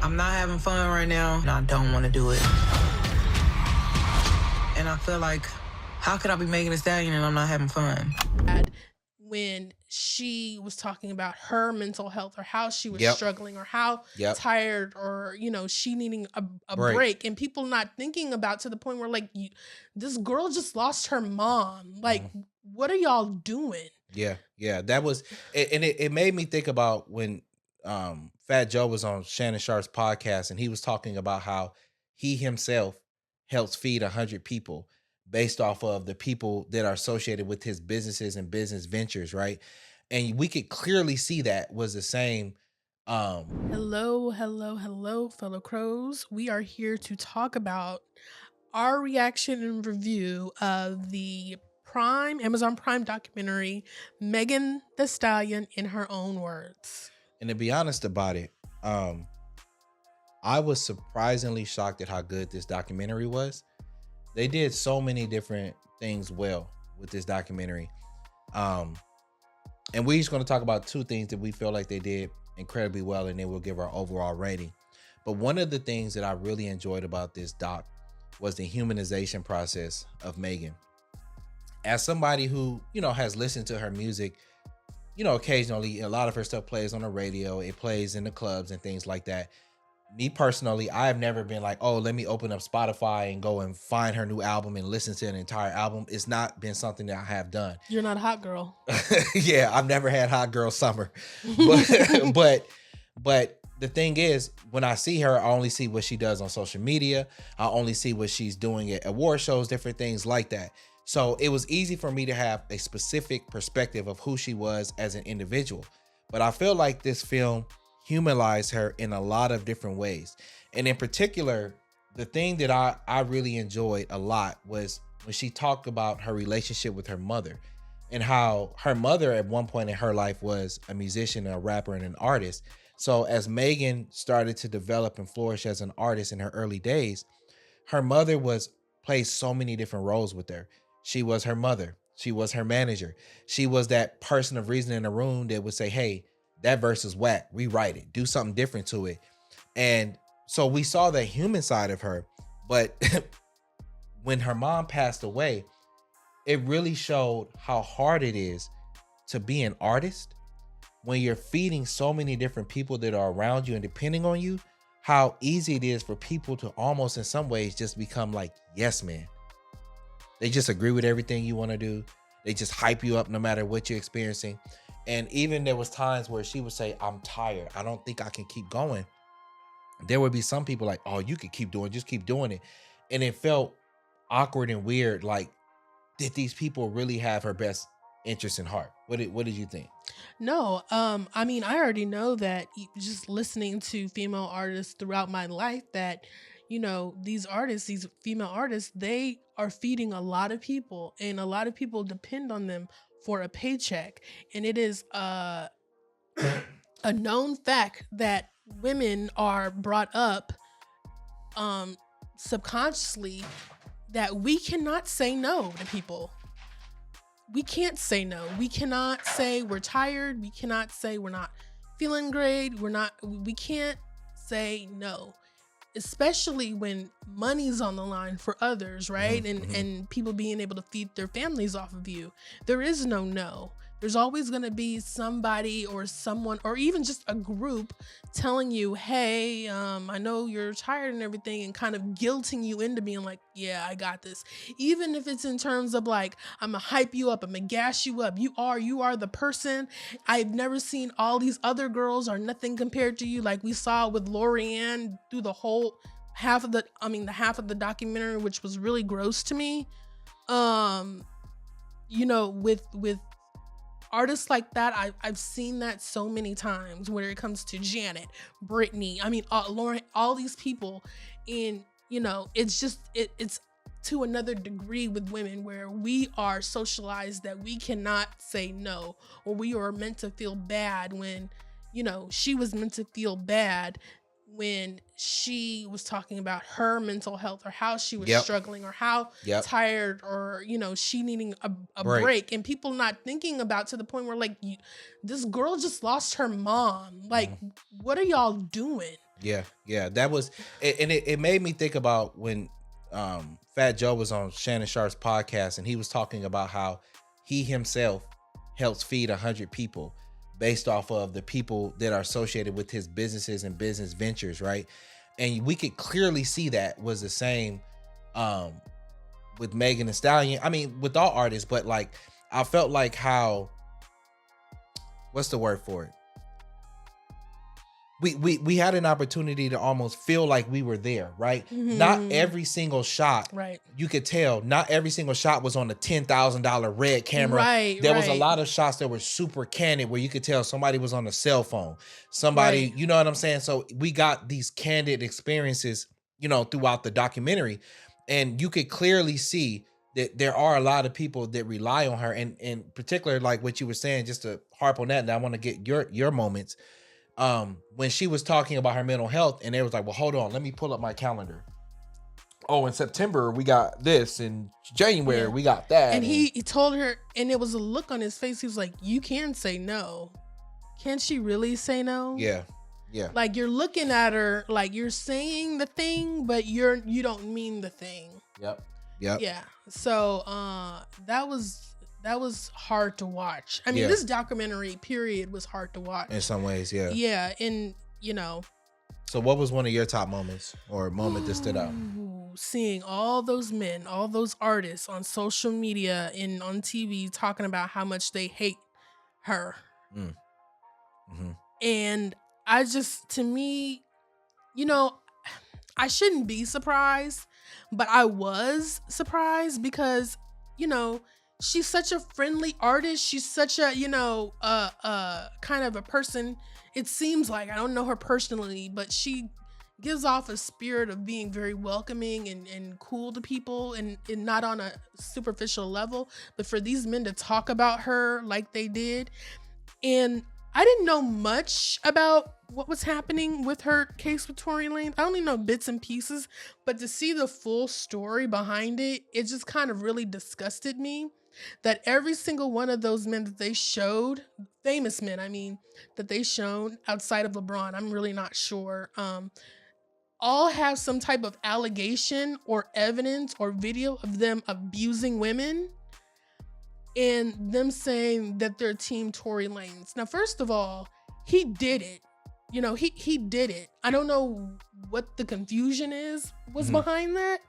I'm not having fun right now, and I don't want to do it. And I feel like, how could I be Megan Thee Stallion and I'm not having fun? When she was talking about her mental health or how she was Yep. struggling or how Yep. tired or, she needing a break, and people not thinking about to the point where like this girl just lost her mom. Like, what are y'all doing? Yeah. That was, and it made me think about when Fat Joe was on Shannon Sharp's podcast, and he was talking about how he himself helps feed 100 people based off of the people that are associated with his businesses and business ventures, right? And we could clearly see that was the same. Hello, fellow crows. We are here to talk about our reaction and review of the Amazon Prime documentary, Megan Thee Stallion in Her Own Words. And to be honest about it, I was surprisingly shocked at how good this documentary was. They did so many different things well with this documentary. And we're just going to talk about two things that we feel like they did incredibly well, and then we'll give our overall rating. But one of the things that I really enjoyed about this doc was the humanization process of Megan. As somebody who, has listened to her music, occasionally, a lot of her stuff plays on the radio, it plays in the clubs and things like that. Me personally, I have never been like, oh, let me open up Spotify and go and find her new album and listen to an entire album. It's not been something that I have done. You're not a hot girl. Yeah, I've never had hot girl summer. But the thing is, when I see her, I only see what she does on social media. I only see what she's doing at award shows, different things like that. So it was easy for me to have a specific perspective of who she was as an individual. But I feel like this film humanized her in a lot of different ways. And in particular, the thing that I really enjoyed a lot was when she talked about her relationship with her mother, and how her mother at one point in her life was a musician, a rapper, and an artist. So as Megan started to develop and flourish as an artist in her early days, her mother played so many different roles with her. She was her mother. She was her manager. She was that person of reason in the room that would say, hey, that verse is whack, rewrite it, do something different to it. And so we saw the human side of her. But when her mom passed away, it really showed how hard it is to be an artist when you're feeding so many different people that are around you and depending on you, how easy it is for people to almost in some ways just become like, yes, man. They just agree with everything you want to do. They just hype you up no matter what you're experiencing. And even there was times where she would say, I'm tired. I don't think I can keep going. There would be some people like, oh, you could keep doing, just keep doing it. And it felt awkward and weird. Like, did these people really have her best interest in heart? What did you think? No, I mean, I already know that just listening to female artists throughout my life that, these female artists, they are feeding a lot of people, and a lot of people depend on them for a paycheck. And it is a known fact that women are brought up subconsciously that we cannot say no to people. We can't say no. We cannot say we're tired. We cannot say we're not feeling great. We can't say no, especially when money's on the line for others, right? Mm-hmm. And people being able to feed their families off of you. There is no. There's always going to be somebody or someone or even just a group telling you, hey, I know you're tired and everything, and kind of guilting you into being like, yeah, I got this. Even if it's in terms of like, I'm going to hype you up, I'm going to gas you up. You are the person. I've never seen all these other girls are nothing compared to you. Like we saw with Lorianne through the whole half of the documentary, which was really gross to me. With artists like that, I've seen that so many times when it comes to Janet, Brittany, Lauren, all these people. And, it's just, it's to another degree with women where we are socialized that we cannot say no, or we are meant to feel bad when, she was meant to feel bad when she was talking about her mental health or how she was struggling or how tired or, she needing a break, and people not thinking about to the point where like, this girl just lost her mom. Like, what are y'all doing? Yeah. That was, and it made me think about when Fat Joe was on Shannon Sharp's podcast, and he was talking about how he himself helps feed 100 people based off of the people that are associated with his businesses and business ventures, right? And we could clearly see that was the same with Megan Thee Stallion. I mean, with all artists, but like I felt like how, what's the word for it? We had an opportunity to almost feel like we were there, right? Not every single shot, right? You could tell not every single shot was on a $10,000 red camera. Right. There was a lot of shots that were super candid where you could tell somebody was on a cell phone. Somebody, you know what I'm saying? So we got these candid experiences, you know, throughout the documentary, and you could clearly see that there are a lot of people that rely on her, and in particular, like what you were saying, just to harp on that, and I want to get your moments. When she was talking about her mental health, and they was like, well, hold on, let me pull up my calendar. Oh, in September we got this, in January we got that. And he told her, and it was a look on his face. He was like, you can say no. Can she really say no? Yeah. Like you're looking at her like you're saying the thing, but you don't mean the thing. Yep. Yeah. So that was hard to watch. I mean, this documentary period was hard to watch. In some ways, yeah. Yeah, and you know. So what was one of your top moments or a moment that stood out? Seeing all those men, all those artists on social media and on TV talking about how much they hate her. And I just, to me, you know, I shouldn't be surprised, but I was surprised because, you know, she's such a friendly artist. She's such a, you know, kind of a person. It seems like, I don't know her personally, but she gives off a spirit of being very welcoming and cool to people, and not on a superficial level. But for these men to talk about her like they did, and I didn't know much about what was happening with her case with Tory Lanez. I only know bits and pieces, but to see the full story behind it, it just kind of really disgusted me that every single one of those men that they showed, famous men, I mean, that they shown outside of LeBron, I'm really not sure, all have some type of allegation or evidence or video of them abusing women, and them saying that they're team Tory Lanez. Now, first of all, he did it. You know, he did it. I don't know what the confusion was behind that.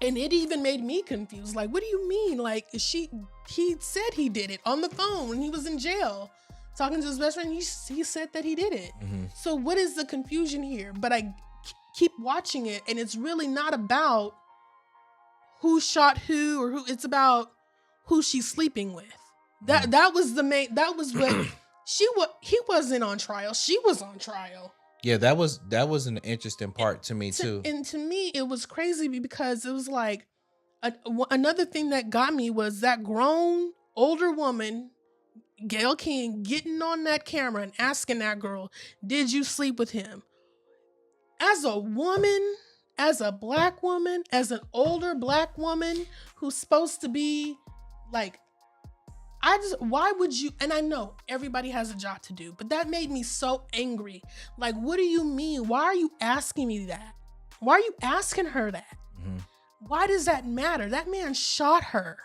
And it even made me confused. Like, what do you mean? Like, he said he did it on the phone when he was in jail, talking to his best friend. He said that he did it. So what is the confusion here? But I keep watching it, and it's really not about who shot who or who. It's about who she's sleeping with. That was the main. That was what he wasn't on trial. She was on trial. Yeah, that was an interesting part to me too. And to me, it was crazy because it was like another thing that got me was that grown older woman, Gayle King, getting on that camera and asking that girl, "Did you sleep with him?" As a woman, as a black woman, as an older black woman who's supposed to be like, why would you? And I know everybody has a job to do, but that made me so angry. Like, what do you mean? Why are you asking me that? Why are you asking her that? Why does that matter? That man shot her.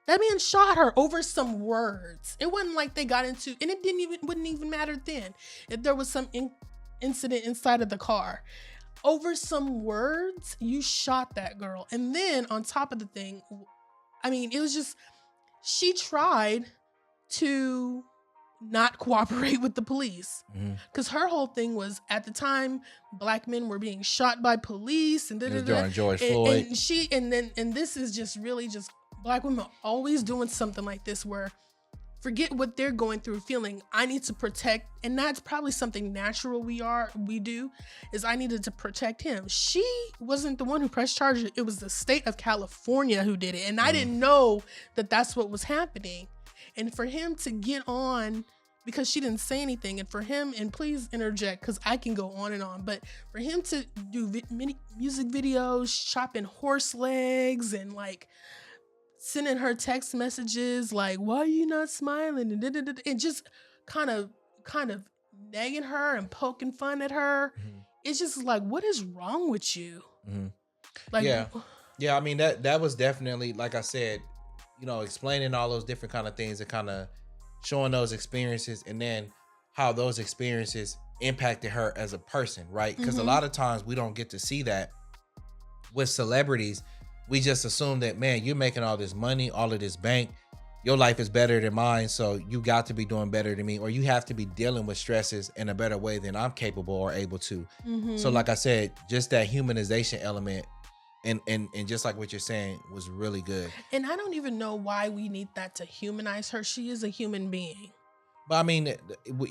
That man shot her over some words. It wasn't like they got into, and it wouldn't even matter then if there was some incident inside of the car. Over some words, you shot that girl. And then on top of the thing, I mean, it was just, she tried to not cooperate with the police because her whole thing was, at the time, black men were being shot by police and during George Floyd. And this is just really just black women always doing something like this where forget what they're going through, feeling I need to protect, and that's probably something natural we do, is I needed to protect him. She wasn't the one who pressed charges. It was the state of California who did it. And I didn't know that that's what was happening. And for him to get on, because she didn't say anything, and for him, and please interject because I can go on and on, but for him to do music videos, chopping horse legs and like sending her text messages like, why are you not smiling? And just kind of negging her and poking fun at her. It's just like, what is wrong with you? Like, yeah. I mean, that was definitely, like I said, you know, explaining all those different kind of things and kind of showing those experiences, and then how those experiences impacted her as a person, right? Because a lot of times we don't get to see that with celebrities. We just assume that, man, you're making all this money, all of this bank, your life is better than mine, so you got to be doing better than me, or you have to be dealing with stresses in a better way than I'm capable or able to. So like I said, just that humanization element and just like what you're saying was really good. And I don't even know why we need that to humanize her. She is a human being. But I mean,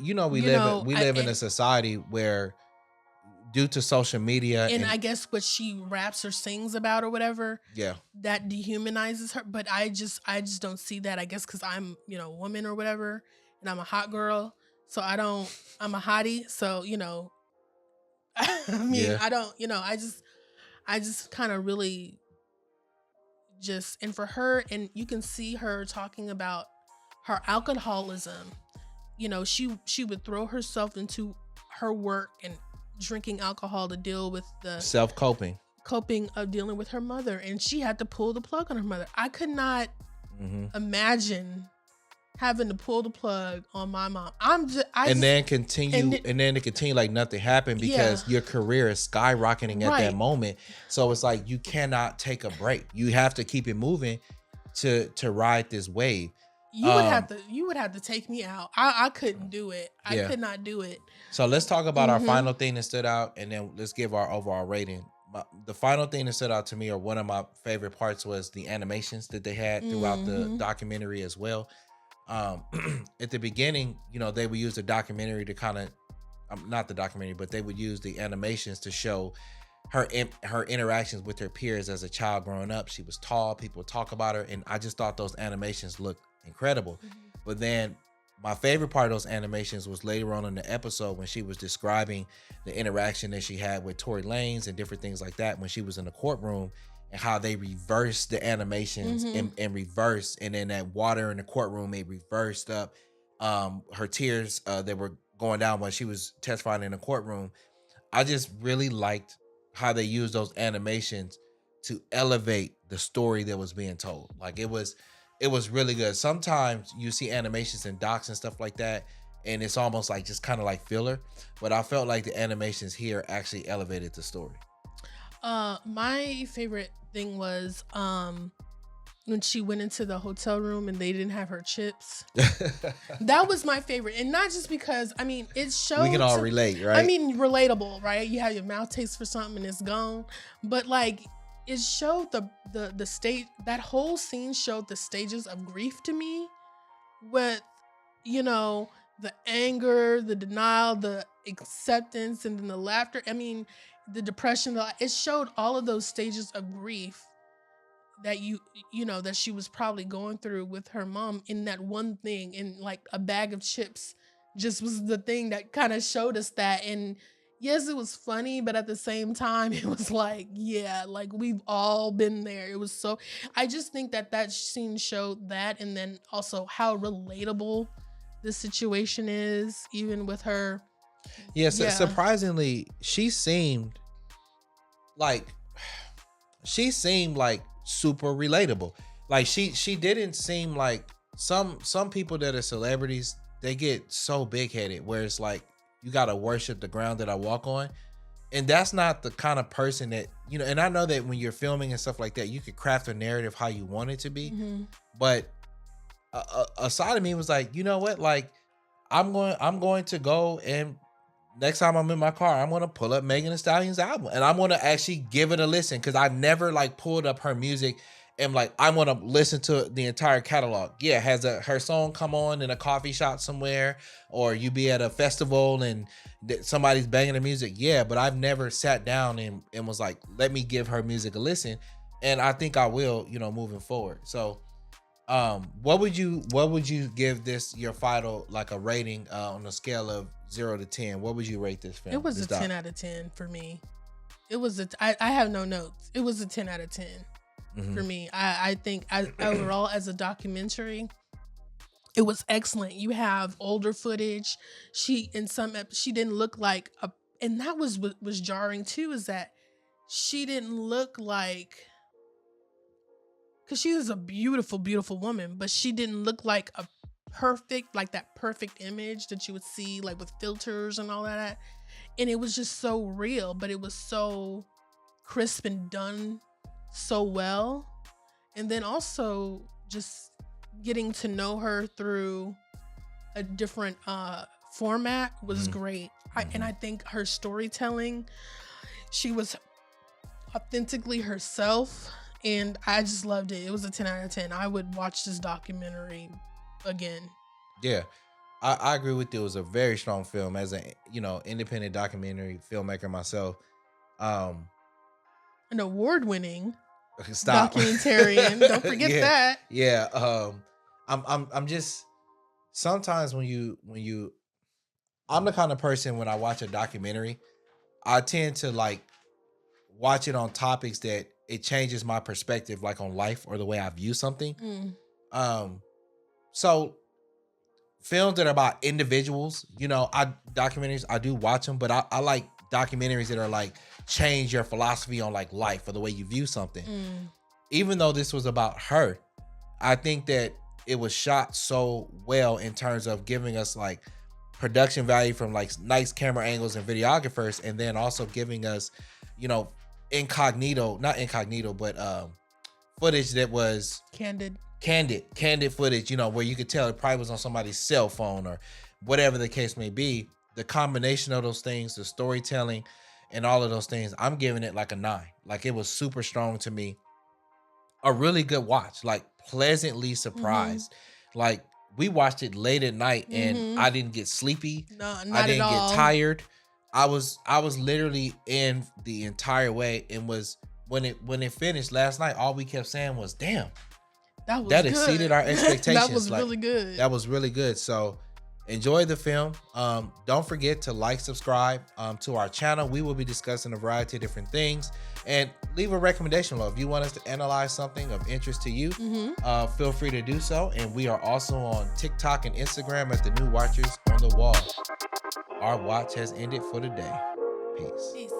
you know, we live in a society where, due to social media and I guess what she raps or sings about or whatever, that dehumanizes her. But I just don't see that. I guess because I'm, you know, a woman or whatever, and I'm a hot girl, so I'm a hottie. So, you know, I mean, I don't, you know, I just kind of really just, and for her, and you can see her talking about her alcoholism. You know, she would throw herself into her work and drinking alcohol to deal with the coping of dealing with her mother, and she had to pull the plug on her mother. I could not imagine having to pull the plug on my mom. Then to continue like nothing happened, because your career is skyrocketing at that moment. So it's like you cannot take a break. You have to keep it moving to ride this wave. You would have to take me out. I couldn't do it. I could not do it. So let's talk about our final thing that stood out, and then let's give our overall rating. The final thing that stood out to me, or one of my favorite parts, was the animations that they had throughout the documentary as well. At the beginning, you know, they would use the documentary to kind of, not the documentary, but they would use the animations to show her interactions with her peers as a child growing up. She was tall, people would talk about her, and I just thought those animations looked incredible. But then my favorite part of those animations was later on in the episode when she was describing the interaction that she had with Tory Lanez and different things like that when she was in the courtroom, and how they reversed the animations and reversed, and then that water in the courtroom, it reversed up her tears that were going down when she was testifying in the courtroom. I just really liked how they used those animations to elevate the story that was being told. Like it was really good. Sometimes you see animations in docs and stuff like that, and it's almost like just kind of like filler. But I felt like the animations here actually elevated the story. My favorite thing was when she went into the hotel room and they didn't have her chips. That was my favorite. And not just because, I mean, it showed... We can all relate, right? I mean, relatable, right? You have your mouth taste for something and it's gone. But like, it showed the state, that whole scene showed the stages of grief to me, with, you know, the anger, the denial, the acceptance, and then the laughter. I mean, the depression. It showed all of those stages of grief that you know, that she was probably going through with her mom in that one thing. And like a bag of chips just was the thing that kind of showed us that. And yes, it was funny, but at the same time, it was like, yeah, like we've all been there. It was so, I just think that scene showed that. And then also how relatable this situation is, even with her. Yeah, surprisingly, she seemed like super relatable. Like she didn't seem like some people that are celebrities, they get so big headed where it's like, you gotta worship the ground that I walk on. And that's not the kind of person that, you know, and I know that when you're filming and stuff like that, you could craft a narrative how you want it to be. But a side of me was like, you know what? Like, I'm going to go, and next time I'm in my car, I'm going to pull up Megan Thee Stallion's album, and I'm going to actually give it a listen, because I've never like pulled up her music and like, I want to listen to the entire catalog. Yeah, has her song come on in a coffee shop somewhere, or you be at a festival and somebody's banging the music. Yeah, but I've never sat down and was like, let me give her music a listen. And I think I will, you know, moving forward. So what would you give this, your final, like a rating on a scale of 0 to 10? What would you rate this film? It was a 10 out of 10 for me. It was I have no notes. It was a 10 out of 10 for me. I think overall as a documentary, It was excellent. You have older footage. She didn't look like a, and that was what was jarring too, is that she didn't look like, because she was a beautiful, beautiful woman, but she didn't look like a perfect, like that perfect image that you would see like with filters and all that. And it was just so real, but it was so crisp and done so well. And then also just getting to know her through a different format was great. And I think her storytelling, she was authentically herself, and I just loved it. It was a 10 out of 10. I would watch this documentary again. Yeah, I agree with you. It was a very strong film. As a independent documentary filmmaker myself, An award-winning stop documentarian. Don't forget that. Yeah. I'm just sometimes when you I'm the kind of person, when I watch a documentary, I tend to like watch it on topics that it changes my perspective, like on life or the way I view something. So films that are about individuals, documentaries, I do watch them, but I like documentaries that are like change your philosophy on like life or the way you view something. Even though this was about her, I think that it was shot so well in terms of giving us like production value from like nice camera angles and videographers, and then also giving us, not incognito, but footage that was candid footage, where you could tell it probably was on somebody's cell phone or whatever the case may be. The combination of those things, the storytelling and all of those things, I'm giving it like a 9. Like, it was super strong to me. A really good watch, like pleasantly surprised. Like, we watched it late at night and I didn't get sleepy. No, not I didn't at all. get tired. I was literally in the entire way, and was when it finished last night, all we kept saying was, damn, that exceeded our expectations. That was really good. That was really good. So enjoy the film. Don't forget to like, subscribe to our channel. We will be discussing a variety of different things, and leave a recommendation below. If you want us to analyze something of interest to you, feel free to do so. And we are also on TikTok and Instagram at The New Watchers on the Wall. Our watch has ended for the day. Peace.